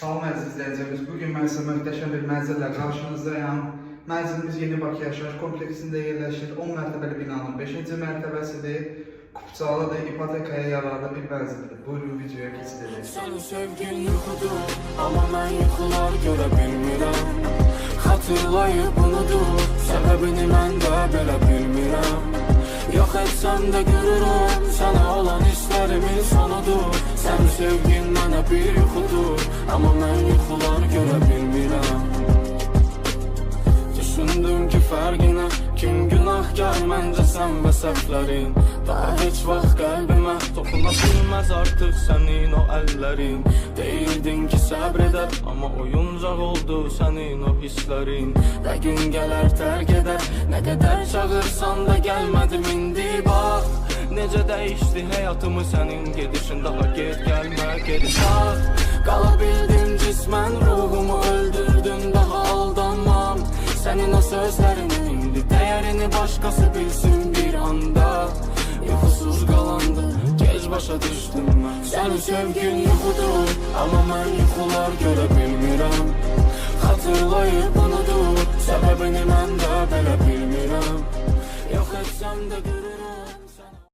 Salam əziz izləyicilərimiz, bugün mən sizə möhtəşəm bir mənzillə qarşınızdayım. Mənzilimiz Yeni Bakı yaşayış kompleksində yerləşir. 10 mərtəbəli binanın 5-ci mərtəbəsidir. Kupçalıdır, ipotekaya yararlı bir mənzildir. Buyurun videoya keçirelim. Sənin sevgin yuxudur, amma mən yuxular görə bilmirəm. Xatırlayıb unudur, səbəbini mən də belə bilmirəm. Yox etsəm də görürüm, sənə olan hisslərimin sonudur. Sənin sevgin mənə bir yuxudur, amma mən yuxular görə bilmirəm. Düşündüm ki fərqinə, kim günahkar məncə sən və səhvlərin. Daha heç vaxt qəlbimə toxuna bilməz artıq sənin o əllərin. Deyirdin ki səbr edər, amma oyuncaq oldu sənin o hisslərin. Və gün gələr tərk edər, nə qədər çağırsan da gəlmədim indi bax. Necə dəyişdi həyatımı sənin gedişin, daha get gəlmə geri sağ. Qala bildim cismən, ruhumu öldürdün, daha aldanmam. Sənin o sözlərinin indi dəyərini başqası bilsin bir anda. Yuxusuz qalandı, gec başa düşdüm mən. Sənin sevgin yuxudur, amma mən yuxular görə bilmirəm. Xatırlayıb unudur, səbəbini mən də belə bilmirəm. Yox etsəm də